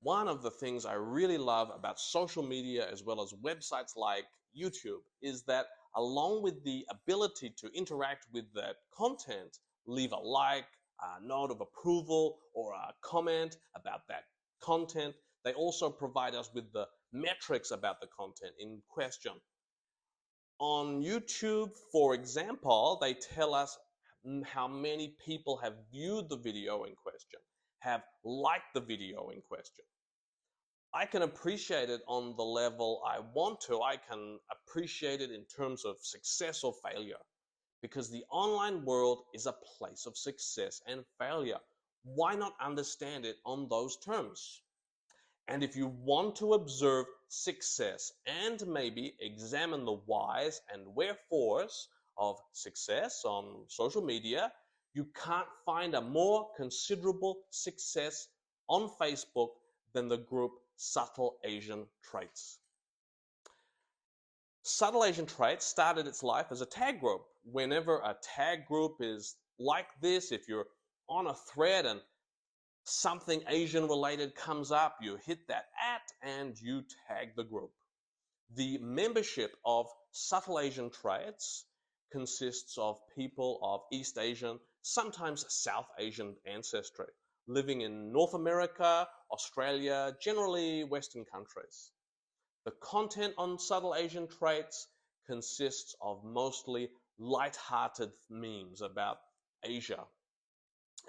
One of the things I really love about social media as well as websites like YouTube is that along with the ability to interact with that content, leave a like, a note of approval, or a comment about that content, they also provide us with the metrics about the content in question. On YouTube, for example, they tell us how many people have viewed the video in question, have liked the video in question. I can appreciate it on the level I want to. I can appreciate it in terms of success or failure because the online world is a place of success and failure. Why not understand it on those terms? And if you want to observe success and maybe examine the whys and wherefores of success on social media, you can't find a more considerable success on Facebook than the group Subtle Asian Traits. Subtle Asian Traits started its life as a tag group. Whenever a tag group is like this, if you're on a thread and something Asian related comes up, you hit that and you tag the group. The membership of Subtle Asian Traits consists of people of East Asian, sometimes South Asian ancestry, living in North America, Australia, generally Western countries. The content on Subtle Asian Traits consists of mostly light-hearted memes about Asia.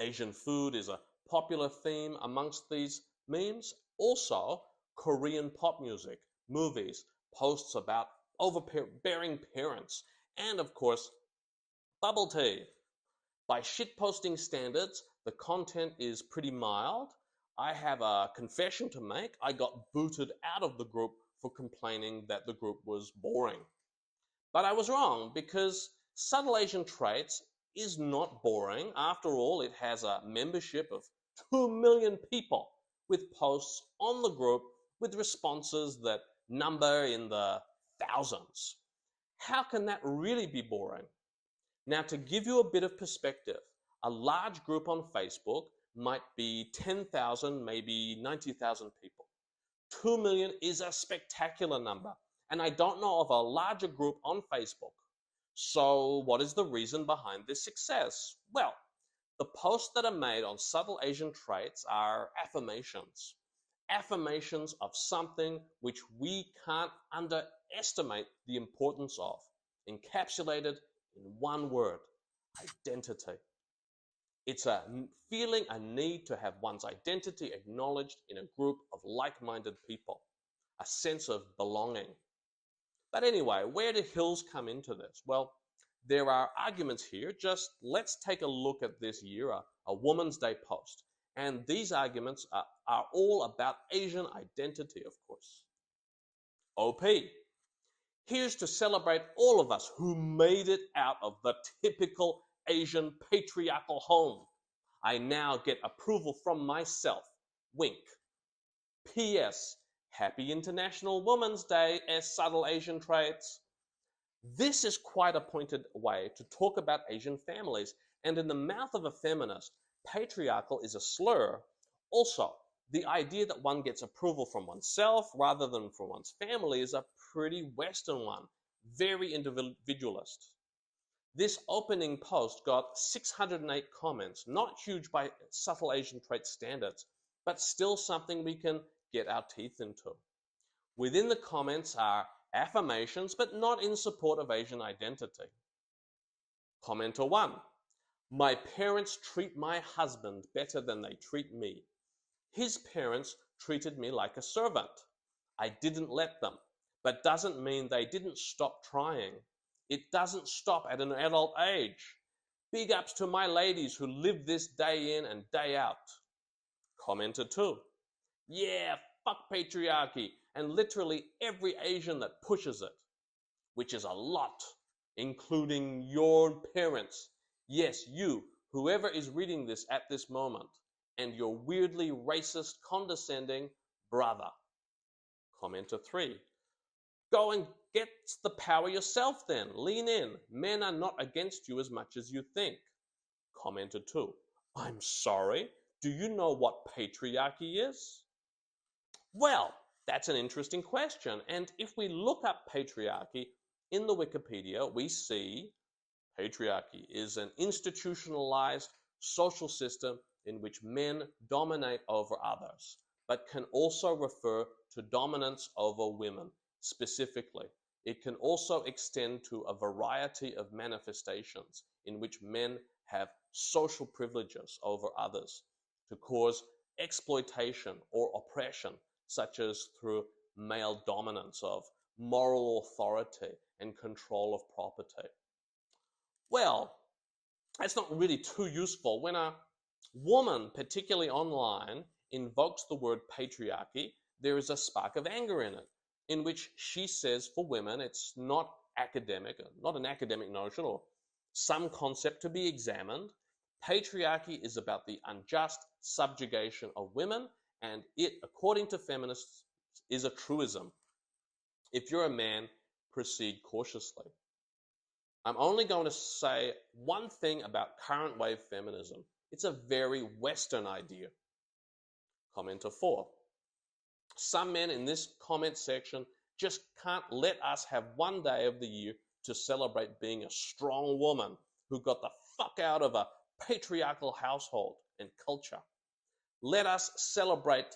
Asian food is a popular theme amongst these memes. Also, Korean pop music, movies, posts about overbearing parents, and of course, bubble tea. By shitposting standards, the content is pretty mild. I have a confession to make. I got booted out of the group for complaining that the group was boring. But I was wrong because Subtle Asian Traits is not boring. After all, it has a membership of 2 million people with posts on the group with responses that number in the thousands. How can that really be boring? Now, to give you a bit of perspective, a large group on Facebook might be 10,000, maybe 90,000 people. 2 million is a spectacular number, and I don't know of a larger group on Facebook. So what is the reason behind this success? Well, the posts that are made on Subtle Asian Traits are affirmations. Affirmations of something which we can't underestimate the importance of, encapsulated in one word: identity. It's a feeling, a need to have one's identity acknowledged in a group of like-minded people, a sense of belonging. But anyway, where do hills come into this? Well, there are arguments here. Just let's take a look at this year, a Women's Day post. And these arguments are all about Asian identity, of course. OP. Here's to celebrate all of us who made it out of the typical Asian patriarchal home. I now get approval from myself. Wink. P.S. Happy International Women's Day, as Subtle Asian Traits. This is quite a pointed way to talk about Asian families, and in the mouth of a feminist, patriarchal is a slur. Also, the idea that one gets approval from oneself rather than from one's family is a pretty Western one, very individualist. This opening post got 608 comments, not huge by Subtle Asian Trait standards, but still something we can get our teeth into. Within the comments are affirmations, but not in support of Asian identity. Commenter 1. My parents treat my husband better than they treat me. His parents treated me like a servant. I didn't let them, but doesn't mean they didn't stop trying. It doesn't stop at an adult age. Big ups to my ladies who live this day in and day out. Commenter 2. Yeah, fuck patriarchy and literally every Asian that pushes it, which is a lot, including your parents. Yes, you, whoever is reading this at this moment, and your weirdly racist, condescending brother. Commenter 3. Go and get the power yourself then. Lean in. Men are not against you as much as you think. Commenter 2. I'm sorry. Do you know what patriarchy is? Well, that's an interesting question. And if we look up patriarchy in the Wikipedia, we see patriarchy is an institutionalized social system in which men dominate over others, but can also refer to dominance over women specifically. It can also extend to a variety of manifestations in which men have social privileges over others to cause exploitation or oppression, such as through male dominance of moral authority and control of property. Well, that's not really too useful. When a woman, particularly online, invokes the word patriarchy, there is a spark of anger in it, in which she says for women it's not academic, not an academic notion or some concept to be examined. Patriarchy is about the unjust subjugation of women, and it, according to feminists, is a truism. If you're a man, proceed cautiously. I'm only going to say one thing about current wave feminism. It's a very Western idea. Commenter 4. Some men in this comment section just can't let us have one day of the year to celebrate being a strong woman who got the fuck out of a patriarchal household and culture. Let us celebrate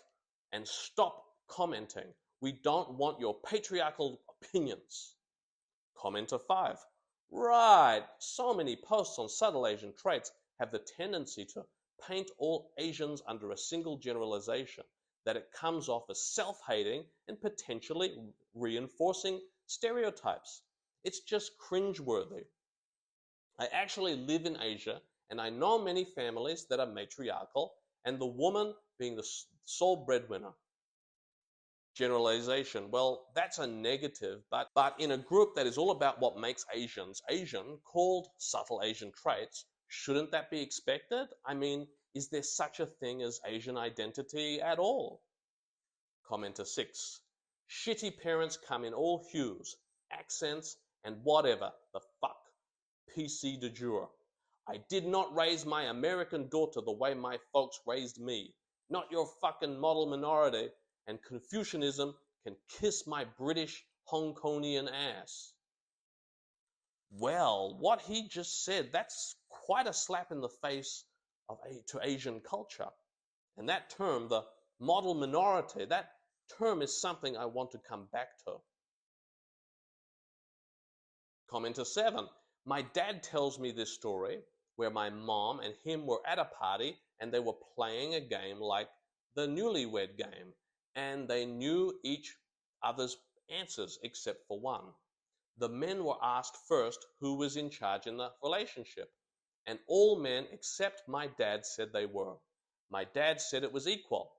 and stop commenting. We don't want your patriarchal opinions. Commenter 5. Right, so many posts on subtle Asian traits have the tendency to paint all Asians under a single generalization, that it comes off as self-hating and potentially reinforcing stereotypes. It's just cringeworthy. I actually live in Asia, and I know many families that are matriarchal, and the woman being the sole breadwinner. Generalization, well, that's a negative, but in a group that is all about what makes Asians Asian, called subtle Asian traits, shouldn't that be expected? I mean, is there such a thing as Asian identity at all? Commenter 6. Shitty parents come in all hues, accents, and whatever the fuck. PC de jure. I did not raise my American daughter the way my folks raised me. Not your fucking model minority, and Confucianism can kiss my British Hong Kongian ass. Well, what he just said, that's quite a slap in the face to Asian culture. And that term, the model minority, that term is something I want to come back to. Commenter 7. My dad tells me this story where my mom and him were at a party and they were playing a game like the newlywed game, and they knew each other's answers except for one. The men were asked first who was in charge in the relationship, and all men except my dad said they were. My dad said it was equal,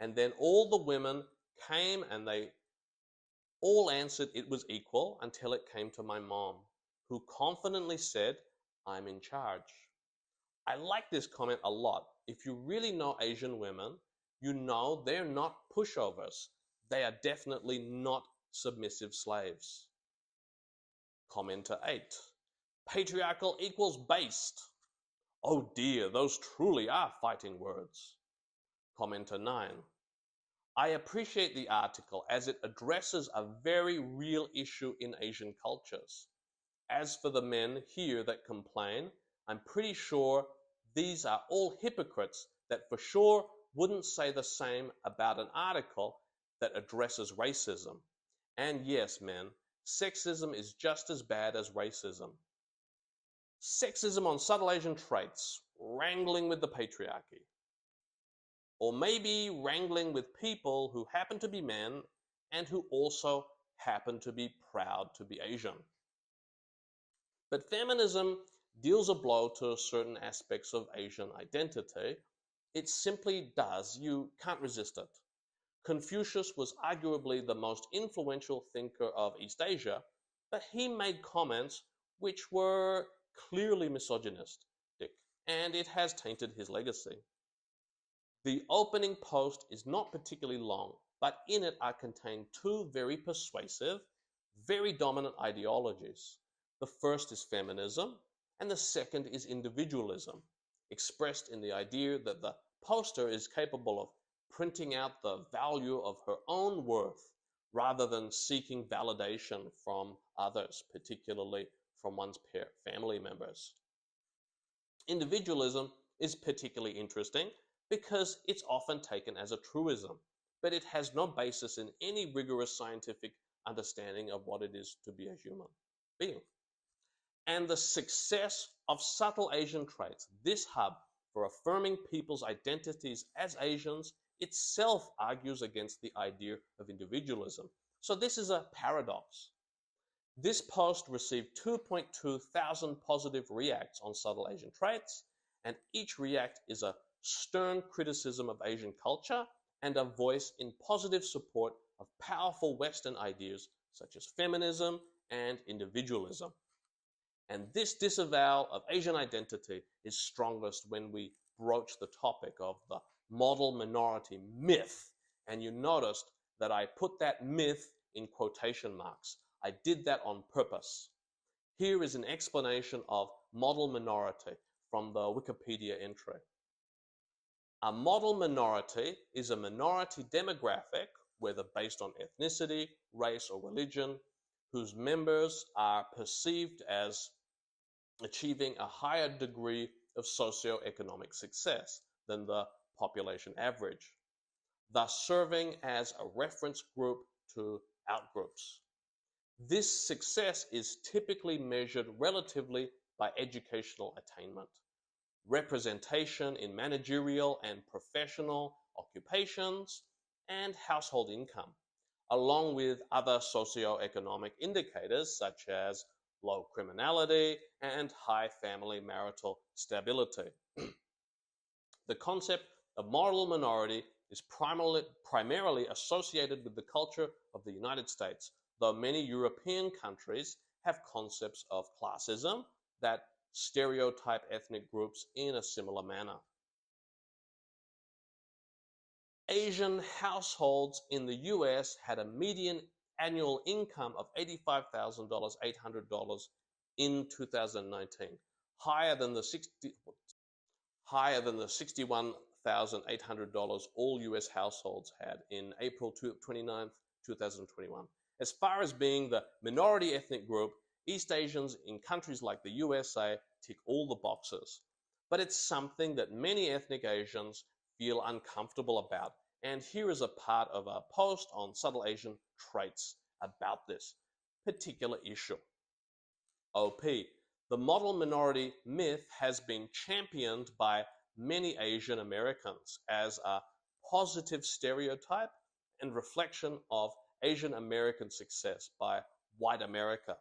and then all the women came and they all answered it was equal until it came to my mom, who confidently said, I'm in charge. I like this comment a lot. If you really know Asian women, you know they're not pushovers. They are definitely not submissive slaves. Commenter 8. Patriarchal equals based. Oh dear, those truly are fighting words. Commenter 9. I appreciate the article as it addresses a very real issue in Asian cultures. As for the men here that complain, I'm pretty sure these are all hypocrites that for sure wouldn't say the same about an article that addresses racism. And yes, men, sexism is just as bad as racism. Sexism on subtle Asian traits, wrangling with the patriarchy. Or maybe wrangling with people who happen to be men and who also happen to be proud to be Asian. But feminism deals a blow to certain aspects of Asian identity. It simply does. You can't resist it. Confucius was arguably the most influential thinker of East Asia, but he made comments which were clearly misogynistic, and it has tainted his legacy. The opening post is not particularly long, but in it are contained two very persuasive, very dominant ideologies. The first is feminism, and the second is individualism, expressed in the idea that the poster is capable of printing out the value of her own worth rather than seeking validation from others, particularly from one's family members. Individualism is particularly interesting because it's often taken as a truism, but it has no basis in any rigorous scientific understanding of what it is to be a human being. And the success of subtle Asian traits, this hub for affirming people's identities as Asians, itself argues against the idea of individualism. So this is a paradox. This post received 2.2 thousand positive reacts on subtle Asian traits, and each react is a stern criticism of Asian culture and a voice in positive support of powerful Western ideas such as feminism and individualism. And this disavowal of Asian identity is strongest when we broach the topic of the model minority myth. And you noticed that I put that myth in quotation marks. I did that on purpose. Here is an explanation of model minority from the Wikipedia entry. A model minority is a minority demographic, whether based on ethnicity, race, or religion, whose members are perceived as achieving a higher degree of socioeconomic success than the population average, thus serving as a reference group to outgroups. This success is typically measured relatively by educational attainment, representation in managerial and professional occupations, and household income, along with other socioeconomic indicators such as low criminality and high family marital stability. The concept of moral minority is primarily associated with the culture of the United States, though many European countries have concepts of classism that stereotype ethnic groups in a similar manner. Asian households in the US had a median annual income of $85,800 in 2019, higher than the $61,800 all US households had in April 29, 2021. As far as being the minority ethnic group, East Asians in countries like the USA tick all the boxes. But it's something that many ethnic Asians feel uncomfortable about. And here is a part of a post on subtle Asian traits about this particular issue. OP. The model minority myth has been championed by many Asian Americans as a positive stereotype and reflection of Asian American success by white America.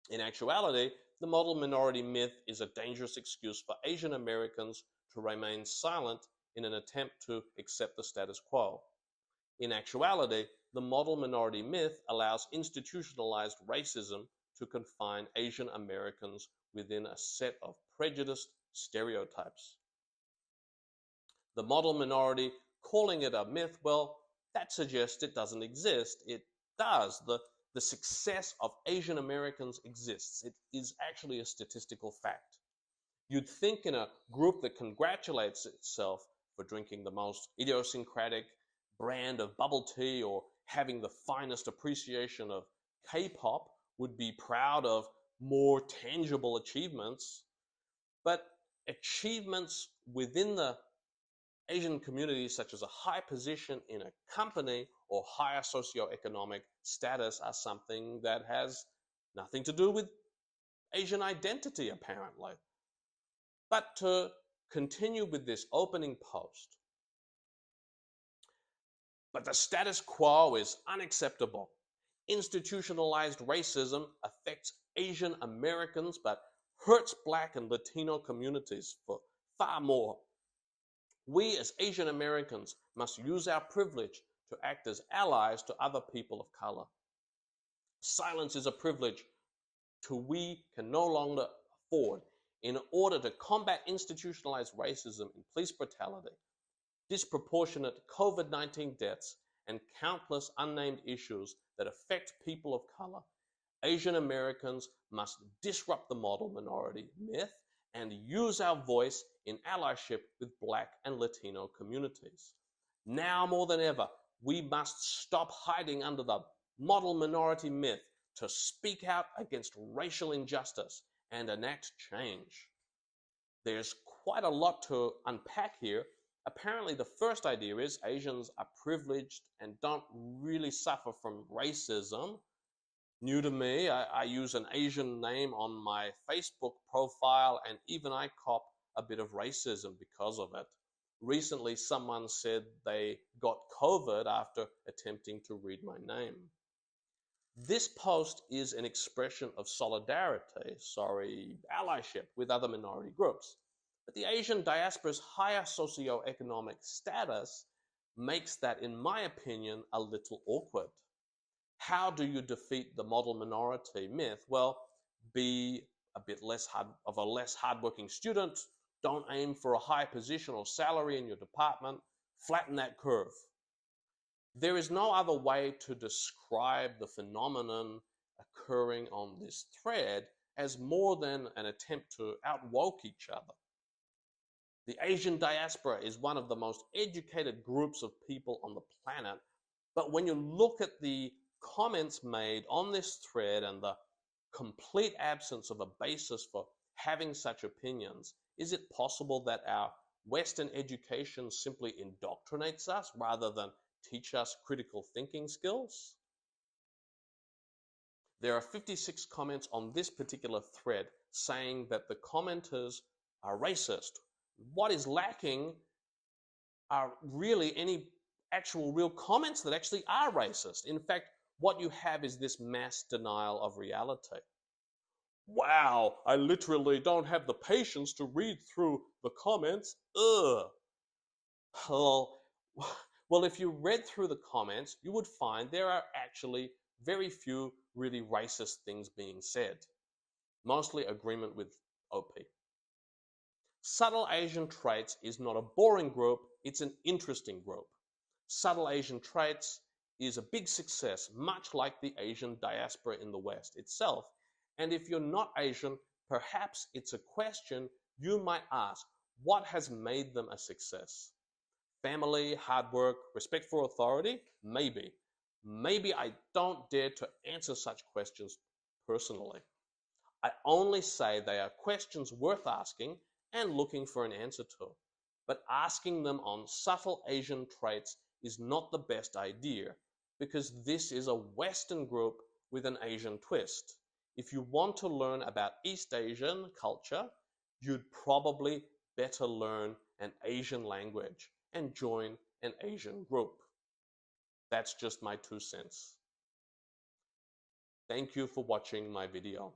In actuality, the model minority myth is a dangerous excuse for Asian Americans to remain silent in an attempt to accept the status quo. In actuality, the model minority myth allows institutionalized racism to confine Asian Americans within a set of prejudiced stereotypes. The model minority, calling it a myth, well, that suggests it doesn't exist. It does. The success of Asian Americans exists. It is actually a statistical fact. You'd think in a group that congratulates itself for drinking the most idiosyncratic brand of bubble tea or having the finest appreciation of K-pop would be proud of more tangible achievements. But achievements within the Asian communities, such as a high position in a company or higher socioeconomic status, are something that has nothing to do with Asian identity, apparently. But to continue with this opening post, but the status quo is unacceptable. Institutionalized racism affects Asian Americans but hurts Black and Latino communities for far more. We as Asian Americans must use our privilege to act as allies to other people of color. Silence is a privilege we can no longer afford. In order to combat institutionalized racism and police brutality, disproportionate COVID-19 deaths, and countless unnamed issues that affect people of color, Asian Americans must disrupt the model minority myth and use our voice in allyship with Black and Latino communities. Now more than ever, we must stop hiding under the model minority myth to speak out against racial injustice and enact change. There's quite a lot to unpack here. Apparently, the first idea is Asians are privileged and don't really suffer from racism. New to me, I use an Asian name on my Facebook profile, and even I cop a bit of racism because of it. Recently, someone said they got COVID after attempting to read my name. This post is an expression of solidarity, allyship with other minority groups. But the Asian diaspora's higher socioeconomic status makes that, in my opinion, a little awkward. How do you defeat the model minority myth? Well, be a bit less of a less hardworking student. Don't aim for a high position or salary in your department. Flatten that curve. There is no other way to describe the phenomenon occurring on this thread as more than an attempt to outwoke each other. The Asian diaspora is one of the most educated groups of people on the planet, but when you look at the comments made on this thread and the complete absence of a basis for having such opinions, is it possible that our Western education simply indoctrinates us rather than teach us critical thinking skills? There are 56 comments on this particular thread saying that the commenters are racist. What is lacking are really any actual real comments that actually are racist. In fact, what you have is this mass denial of reality. Wow, I literally don't have the patience to read through the comments. Ugh. Well, if you read through the comments, you would find there are actually very few really racist things being said. Mostly agreement with OP. Subtle Asian Traits is not a boring group, it's an interesting group. Subtle Asian Traits is a big success, much like the Asian diaspora in the West itself. And if you're not Asian, perhaps it's a question you might ask: what has made them a success? Family, hard work, respect for authority? Maybe. Maybe I don't dare to answer such questions personally. I only say they are questions worth asking and looking for an answer to. But asking them on subtle Asian traits is not the best idea, because this is a Western group with an Asian twist. If you want to learn about East Asian culture, you'd probably better learn an Asian language and join an Asian group. That's just my 2 cents. Thank you for watching my video.